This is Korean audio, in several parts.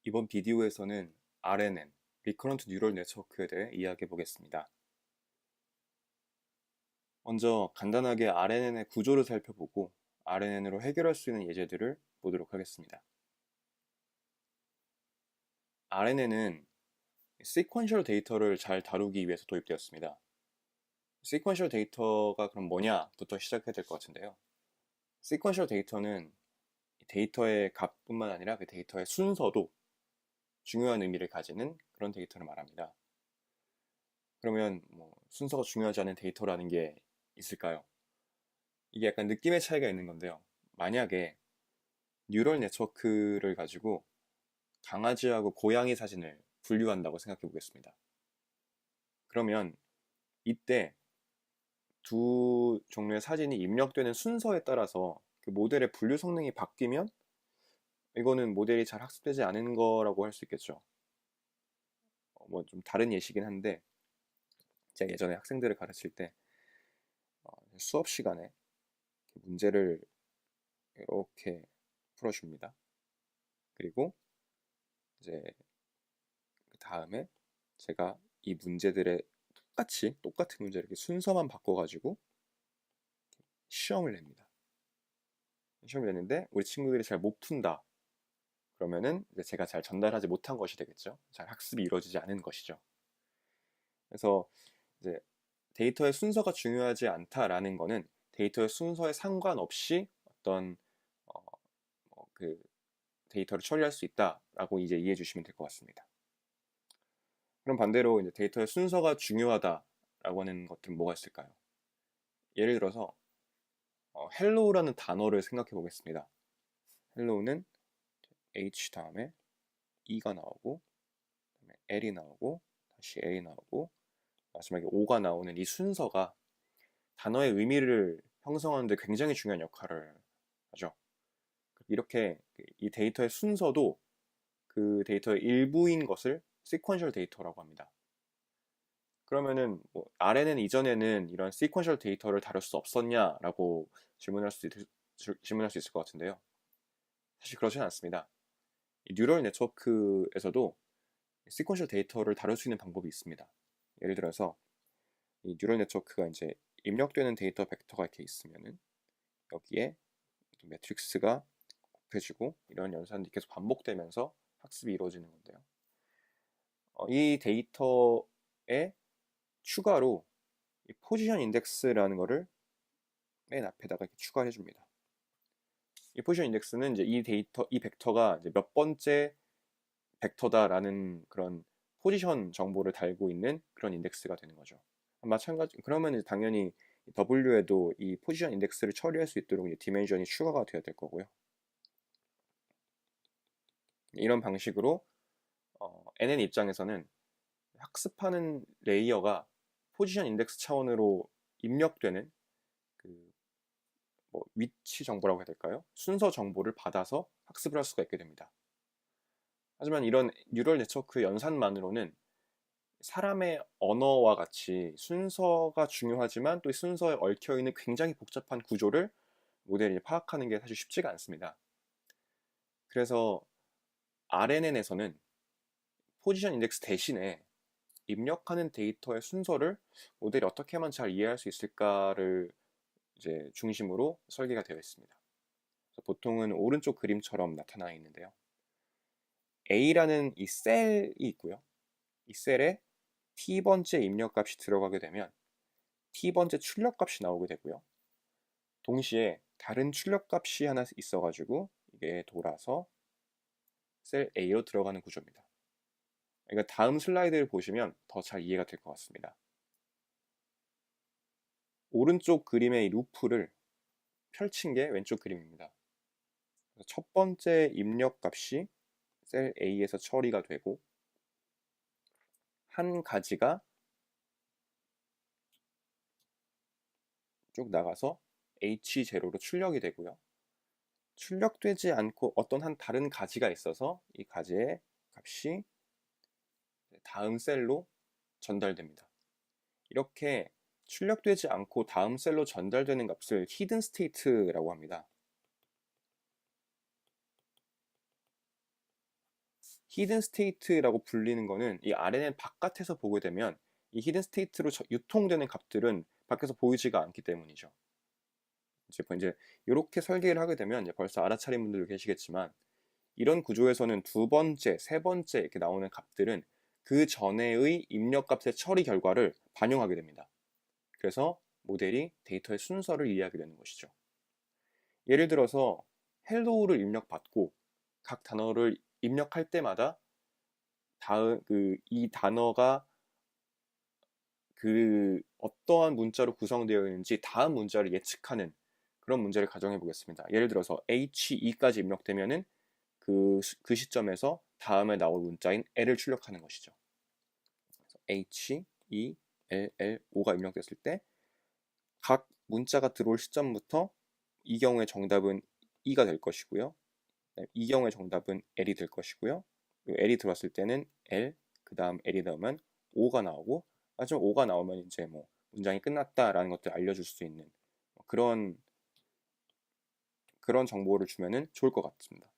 이번 비디오에서는 RNN, Recurrent Neural Network에 대해 이야기해 보겠습니다. 먼저 간단하게 RNN의 구조를 살펴보고 RNN으로 해결할 수 있는 예제들을 보도록 하겠습니다. RNN은 시퀀셜 데이터를 잘 다루기 위해서 도입되었습니다. 시퀀셜 데이터가 그럼 뭐냐부터 시작해야 될 것 같은데요. 시퀀셜 데이터는 데이터의 값뿐만 아니라 그 데이터의 순서도 중요한 의미를 가지는 그런 데이터를 말합니다. 그러면 순서가 중요하지 않은 데이터라는 게 있을까요? 이게 약간 느낌의 차이가 있는 건데요. 만약에 뉴럴 네트워크를 가지고 강아지하고 고양이 사진을 분류한다고 생각해 보겠습니다. 그러면 이때 두 종류의 사진이 입력되는 순서에 따라서 그 모델의 분류 성능이 바뀌면 이거는 모델이 잘 학습되지 않은 거라고 할 수 있겠죠. 뭐 좀 다른 예시긴 한데 제가 예전에 학생들을 가르칠 때 수업 시간에 문제를 이렇게 풀어줍니다. 그리고 이제 그 다음에 제가 이 문제들의 똑같은 문제를 이렇게 순서만 바꿔가지고 시험을 냅니다. 시험을 냈는데 우리 친구들이 잘 못 푼다. 그러면은 이제 제가 잘 전달하지 못한 것이 되겠죠. 잘 학습이 이루어지지 않은 것이죠. 그래서 이제 데이터의 순서가 중요하지 않다라는 거는 데이터의 순서에 상관없이 어떤 어, 그 데이터를 처리할 수 있다라고 이제 이해해 주시면 될 것 같습니다. 그럼 반대로 이제 데이터의 순서가 중요하다라고 하는 것들은 뭐가 있을까요? 예를 들어서 hello라는 단어를 생각해 보겠습니다. hello는 h 다음에 e가 나오고 그다음에 l이 나오고 다시 a 나오고 마지막에 o가 나오는 이 순서가 단어의 의미를 형성하는 데 굉장히 중요한 역할을 하죠. 이렇게 이 데이터의 순서도 그 데이터의 일부인 것을 시퀀셜 데이터라고 합니다. 그러면은 RNN 이전에는 이런 시퀀셜 데이터를 다룰 수 없었냐라고 질문할 수 있을 것 같은데요. 사실 그렇지는 않습니다. 이 뉴럴 네트워크에서도 시퀀셜 데이터를 다룰 수 있는 방법이 있습니다. 예를 들어서 이 뉴럴 네트워크가 이제 입력되는 데이터 벡터가 이렇게 있으면은 여기에 매트릭스가 곱해지고 이런 연산이 계속 반복되면서 학습이 이루어지는 건데요. 이 데이터에 추가로 이 포지션 인덱스라는 거를 맨 앞에다가 이렇게 추가해 줍니다. 이 포지션 인덱스는 이제 이 벡터가 이제 몇 번째 벡터다라는 그런 포지션 정보를 달고 있는 그런 인덱스가 되는 거죠. 마찬가지, 그러면 당연히 W에도 이 포지션 인덱스를 처리할 수 있도록 디멘션이 추가가 되어야 될 거고요. 이런 방식으로 NN 입장에서는 학습하는 레이어가 포지션 인덱스 차원으로 입력되는 그 위치 정보라고 해야 될까요? 순서 정보를 받아서 학습을 할 수가 있게 됩니다. 하지만 이런 뉴럴 네트워크 연산만으로는 사람의 언어와 같이 순서가 중요하지만 또 이 순서에 얽혀있는 굉장히 복잡한 구조를 모델이 파악하는 게 사실 쉽지가 않습니다. 그래서 RNN에서는 포지션 인덱스 대신에 입력하는 데이터의 순서를 모델이 어떻게 하면 잘 이해할 수 있을까를 이제 중심으로 설계가 되어 있습니다. 보통은 오른쪽 그림처럼 나타나 있는데요. A라는 이 셀이 있고요. 이 셀에 T번째 입력값이 들어가게 되면 T번째 출력값이 나오게 되고요. 동시에 다른 출력값이 하나 있어가지고 이게 돌아서 셀 A로 들어가는 구조입니다. 그러니까 다음 슬라이드를 보시면 더 잘 이해가 될 것 같습니다. 오른쪽 그림의 이 루프를 펼친 게 왼쪽 그림입니다. 첫 번째 입력값이 셀 A에서 처리가 되고 한 가지가 쭉 나가서 H0로 출력이 되고요. 출력되지 않고 어떤 한 다른 가지가 있어서 이 가지의 값이 다음 셀로 전달됩니다. 이렇게 출력되지 않고 다음 셀로 전달되는 값을 히든 스테이트라고 합니다. 히든 스테이트라고 불리는 거는 이 RNN 바깥에서 보게 되면 이 히든 스테이트로 유통되는 값들은 밖에서 보이지가 않기 때문이죠. 이제 이렇게 설계를 하게 되면 이제 벌써 알아차린 분들도 계시겠지만 이런 구조에서는 두 번째, 세 번째 이렇게 나오는 값들은 그 전에의 입력값의 처리 결과를 반영하게 됩니다. 그래서 모델이 데이터의 순서를 이해하게 되는 것이죠. 예를 들어서 헬로우를 입력받고 각 단어를 입력할 때마다 이 단어가 그 어떠한 문자로 구성되어 있는지 다음 문자를 예측하는 그런 문제를 가정해 보겠습니다. 예를 들어서 HE까지 입력되면은 그 시점에서 다음에 나올 문자인 L을 출력하는 것이죠. H, E, L, L, O가 입력됐을 때 각 문자가 들어올 시점부터 이 경우의 정답은 E가 될 것이고요. 이 경우의 정답은 L이 될 것이고요. L이 들어왔을 때는 L, 그 다음 L이 나오면 O가 나오고 마지막 O가 나오면 이제 뭐 문장이 끝났다라는 것들 알려줄 수 있는 그런 정보를 주면은 좋을 것 같습니다.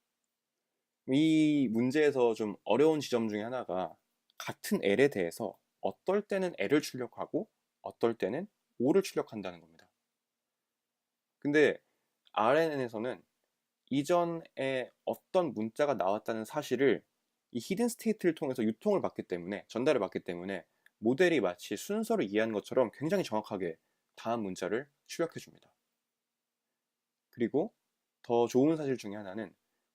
이 문제에서 좀 어려운 지점 중에 하나가 같은 L에 대해서 어떨 때는 L을 출력하고 어떨 때는 O를 출력한다는 겁니다. 근데 RNN에서는 이전에 어떤 문자가 나왔다는 사실을 이 히든 스테이트를 통해서 유통을 받기 때문에 전달을 받기 때문에 모델이 마치 순서를 이해한 것처럼 굉장히 정확하게 다음 문자를 출력해 줍니다. 그리고 더 좋은 사실 중에 하나는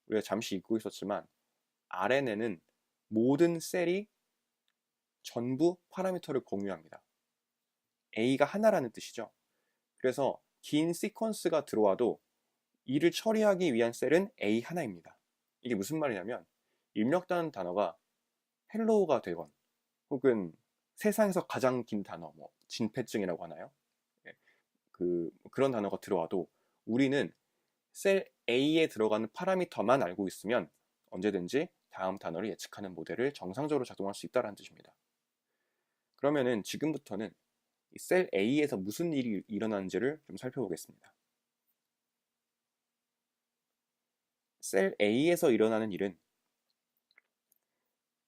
우리가 잠시 잊고 있었지만 RNN은 모든 셀이 전부 파라미터를 공유합니다. A가 하나라는 뜻이죠. 그래서 긴 시퀀스가 들어와도 이를 처리하기 위한 셀은 A 하나입니다. 이게 무슨 말이냐면 입력되는 단어가 헬로우가 되건 혹은 세상에서 가장 긴 단어, 뭐 진폐증이라고 하나요? 예, 그런 단어가 들어와도 우리는 셀 A에 들어가는 파라미터만 알고 있으면 언제든지 다음 단어를 예측하는 모델을 정상적으로 작동할 수 있다는 뜻입니다. 그러면은 지금부터는 셀 A에서 무슨 일이 일어나는지를 좀 살펴보겠습니다. 셀 A에서 일어나는 일은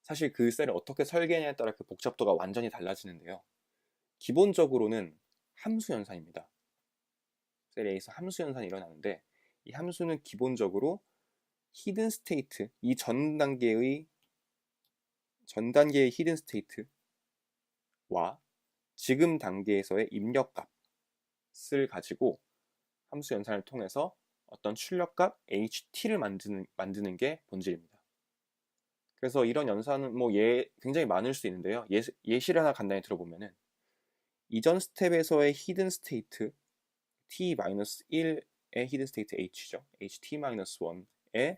사실 그 셀을 어떻게 설계하냐에 따라 그 복잡도가 완전히 달라지는데요. 기본적으로는 함수 연산입니다. 셀 A에서 함수 연산이 일어나는데 이 함수는 기본적으로 히든 스테이트, 이 전 단계의 히든 스테이트와 지금 단계에서의 입력 값을 가지고 함수 연산을 통해서 어떤 출력값 HT를 만드는 게 본질입니다. 그래서 이런 연산은 뭐 굉장히 많을 수 있는데요. 예시를 하나 간단히 들어보면은 이전 스텝에서의 히든 스테이트 t-1의 히든 스테이트 h죠. ht-1에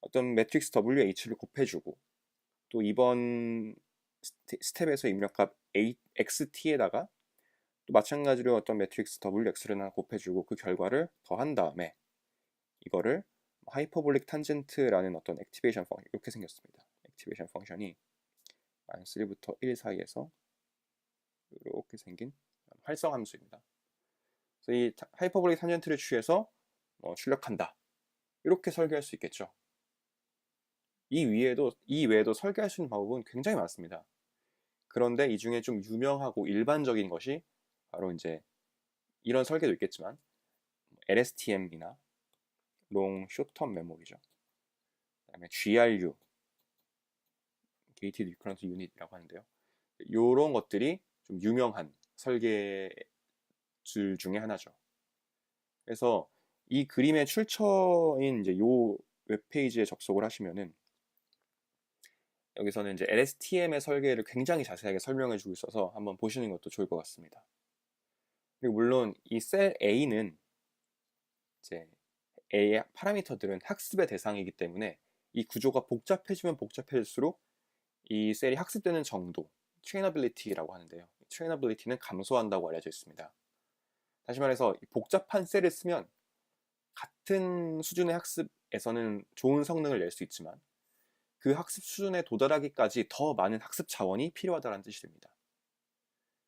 어떤 매트릭스 wh를 곱해주고 또 이번 스텝에서 입력값 xt에다가 또 마찬가지로 어떤 매트릭스 wx를 하나 곱해주고 그 결과를 더한 다음에 이거를 하이퍼볼릭 탄젠트라는 어떤 액티베이션 펑션 이렇게 생겼습니다. 액티베이션 펑션이 -1부터 1 사이에서 이렇게 생긴 활성 함수입니다. 그래서 이 하이퍼볼릭 탄젠트를 취해서 출력한다. 이렇게 설계할 수 있겠죠. 이 외에도 설계할 수 있는 방법은 굉장히 많습니다. 그런데 이 중에 좀 유명하고 일반적인 것이 바로 이제 이런 설계도 있겠지만 LSTM이나 Long Short Term Memory죠. 그다음에 GRU, Gated Recurrent Unit이라고 하는데요. 이런 것들이 좀 유명한 설계줄 중에 하나죠. 그래서 이 그림의 출처인 이제 요 웹페이지에 접속을 하시면은 여기서는 이제 LSTM의 설계를 굉장히 자세하게 설명해 주고 있어서 한번 보시는 것도 좋을 것 같습니다. 그리고 물론 이 셀 A는 이제 A의 파라미터들은 학습의 대상이기 때문에 이 구조가 복잡해지면 복잡해질수록 이 셀이 학습되는 정도, 트레이너빌리티라고 하는데요. 트레이너빌리티는 감소한다고 알려져 있습니다. 다시 말해서 복잡한 셀을 쓰면 같은 수준의 학습에서는 좋은 성능을 낼 수 있지만 그 학습 수준에 도달하기까지 더 많은 학습 자원이 필요하다는 뜻이 됩니다.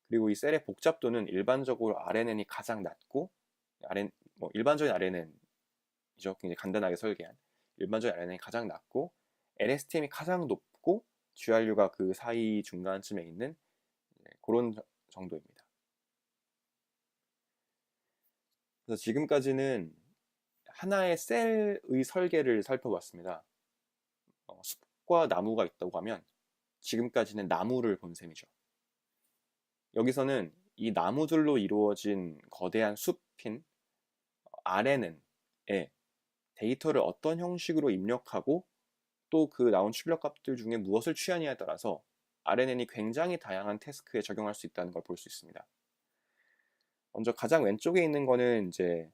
그리고 이 셀의 복잡도는 일반적으로 RNN이 가장 낮고 일반적인 RNN이죠. 굉장히 간단하게 설계한 일반적인 RNN이 가장 낮고 LSTM이 가장 높고 GRU가 그 사이 중간쯤에 있는 그런 정도입니다. 그래서 지금까지는 하나의 셀의 설계를 살펴봤습니다. 숲과 나무가 있다고 하면 지금까지는 나무를 본 셈이죠. 여기서는 이 나무들로 이루어진 거대한 숲인 RNN에 데이터를 어떤 형식으로 입력하고 또 그 나온 출력값들 중에 무엇을 취하느냐에 따라서 RNN이 굉장히 다양한 태스크에 적용할 수 있다는 걸 볼 수 있습니다. 먼저 가장 왼쪽에 있는 거는 이제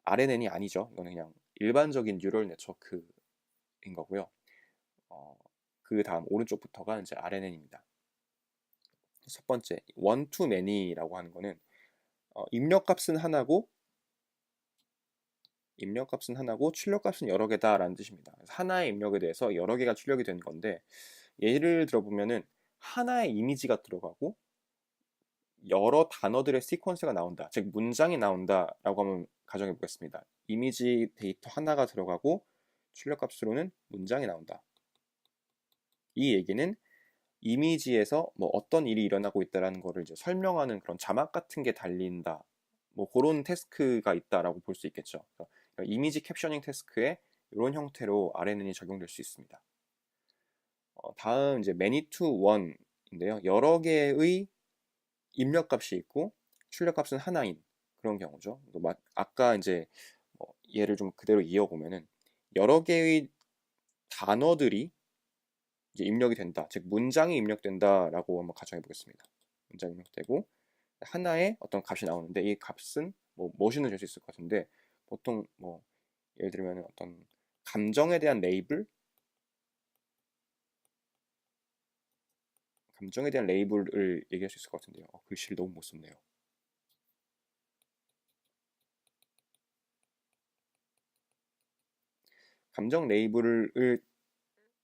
RNN이 아니죠. 이거는 그냥 일반적인 뉴럴 네트워크인 거고요. 그 다음 오른쪽부터가 이제 RNN입니다. 첫 번째, one to many라고 하는 거는 입력값은 하나고 출력값은 여러 개다라는 뜻입니다. 하나의 입력에 대해서 여러 개가 출력이 되는 건데 예를 들어보면은 하나의 이미지가 들어가고 여러 단어들의 시퀀스가 나온다, 즉 문장이 나온다라고 한번 가정해 보겠습니다. 이미지 데이터 하나가 들어가고 출력값으로는 문장이 나온다. 이 얘기는 이미지에서 뭐 어떤 일이 일어나고 있다라는 거를 이제 설명하는 그런 자막 같은 게 달린다, 뭐 그런 태스크가 있다라고 볼 수 있겠죠. 그러니까 이미지 캡셔닝 태스크에 이런 형태로 RNN이 적용될 수 있습니다. 다음 이제 many to one인데요. 여러 개의 입력값이 있고 출력값은 하나인 그런 경우죠. 아까 이제 예를 좀 그대로 이어보면은 여러 개의 단어들이 이제 입력이 된다, 즉 문장이 입력된다라고 한번 가정해 보겠습니다. 문장이 입력되고 하나의 어떤 값이 나오는데 이 값은 뭐 머신을 줄 수 있을 것 같은데 보통 뭐 예를 들면 어떤 감정에 대한 레이블을 얘기할 수 있을 것 같은데요. 글씨를 너무 못 썼네요. 감정 레이블을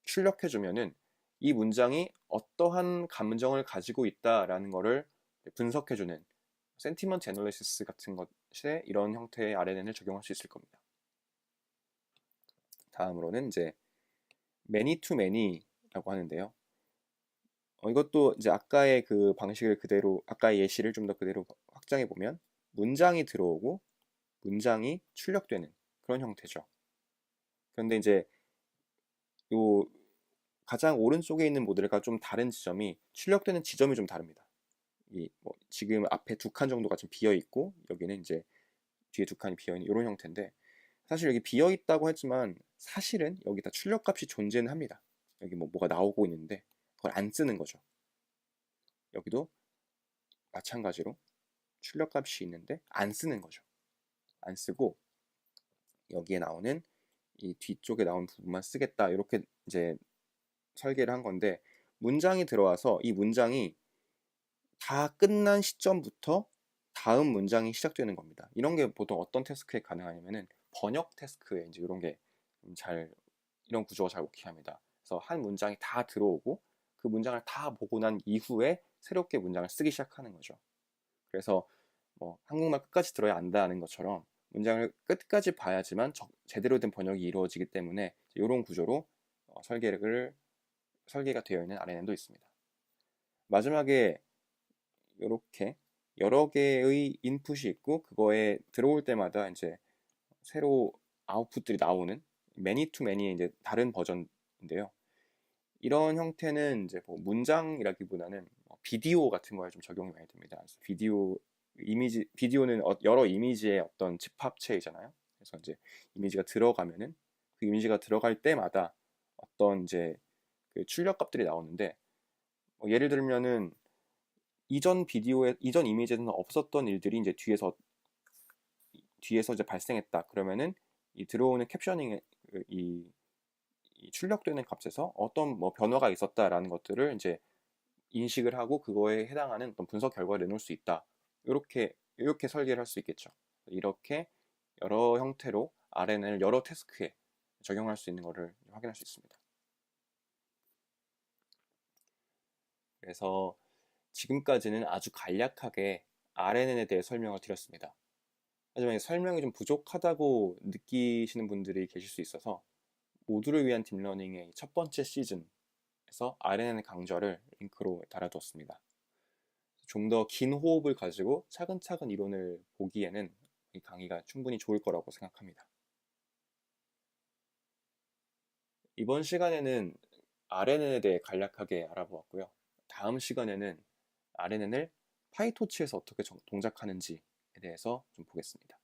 출력해주면은 이 문장이 어떠한 감정을 가지고 있다라는 것을 분석해주는 센티먼트 애널리시스 같은 것에 이런 형태의 RNN을 적용할 수 있을 겁니다. 다음으로는 이제 many to many라고 하는데요. 이것도 이제 아까의 그 방식을 그대로, 아까의 예시를 좀 더 그대로 확장해 보면 문장이 들어오고 문장이 출력되는 그런 형태죠. 그런데 이제 요 가장 오른쪽에 있는 모델과 좀 다른 지점이 출력되는 지점이 좀 다릅니다. 지금 앞에 두 칸 정도가 좀 비어 있고 여기는 이제 뒤에 두 칸이 비어 있는 이런 형태인데 사실 여기 비어 있다고 했지만 사실은 여기다 출력값이 존재는 합니다. 여기 뭐가 나오고 있는데 그걸 안 쓰는 거죠. 여기도 마찬가지로 출력값이 있는데 안 쓰는 거죠. 안 쓰고 여기에 나오는 이 뒤쪽에 나온 부분만 쓰겠다, 이렇게 이제 설계를 한 건데 문장이 들어와서 이 문장이 다 끝난 시점부터 다음 문장이 시작되는 겁니다. 이런 게 보통 어떤 태스크에 가능하냐면은 번역 태스크에 이제 이런 게 이런 구조가 잘 먹히합니다. 그래서 한 문장이 다 들어오고 그 문장을 다 보고 난 이후에 새롭게 문장을 쓰기 시작하는 거죠. 그래서 뭐 한국말 끝까지 들어야 안다는 것처럼 문장을 끝까지 봐야지만 제대로 된 번역이 이루어지기 때문에 이런 구조로 설계가 되어 있는 RNN도 있습니다. 마지막에 이렇게 여러 개의 인풋이 있고 그거에 들어올 때마다 이제 새로 아웃풋들이 나오는 many to many의 이제 다른 버전인데요. 이런 형태는 이제 뭐 문장이라기보다는 비디오 같은 거에 좀 적용이 많이 됩니다. 그래서 비디오는 여러 이미지의 어떤 집합체이잖아요. 그래서 이제 이미지가 들어가면은 그 이미지가 들어갈 때마다 어떤 이제 그 출력값들이 나오는데 예를 들면은 이전 이미지에는 없었던 일들이 이제 뒤에서 이제 발생했다. 그러면은 이 들어오는 캡셔닝의 이 출력되는 값에서 어떤 뭐 변화가 있었다라는 것들을 이제 인식을 하고 그거에 해당하는 어떤 분석 결과를 내놓을 수 있다. 이렇게 설계를 할 수 있겠죠. 이렇게 여러 형태로 RNN을 여러 태스크에 적용할 수 있는 것을 확인할 수 있습니다. 그래서 지금까지는 아주 간략하게 RNN에 대해 설명을 드렸습니다. 하지만 설명이 좀 부족하다고 느끼시는 분들이 계실 수 있어서 모두를 위한 딥러닝의 첫 번째 시즌에서 RNN의 강좌를 링크로 달아두었습니다. 좀 더 긴 호흡을 가지고 차근차근 이론을 보기에는 이 강의가 충분히 좋을 거라고 생각합니다. 이번 시간에는 RNN에 대해 간략하게 알아보았고요. 다음 시간에는 RNN을 파이토치에서 어떻게 동작하는지에 대해서 좀 보겠습니다.